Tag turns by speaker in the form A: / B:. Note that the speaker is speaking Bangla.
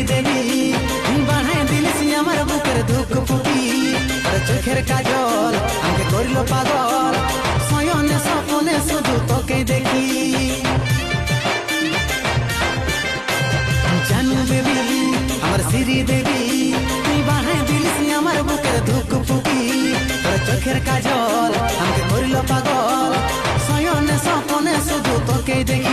A: দেবী বানাই দিলিস আমার বুকের দুঃখ ফুটি আর চোখের কাজল আমাকে করিল পাগল শয়নে স্বপনে শুধু তোকে দেখি জানু বেবি আমার শ্রী দেবী তুই বানাই দিলিস আমার বুকের দুঃখ ফুটি আর চোখের কাজল আমাকে করিল পাগল শয়নে স্বপনে শুধু তোকে দেখি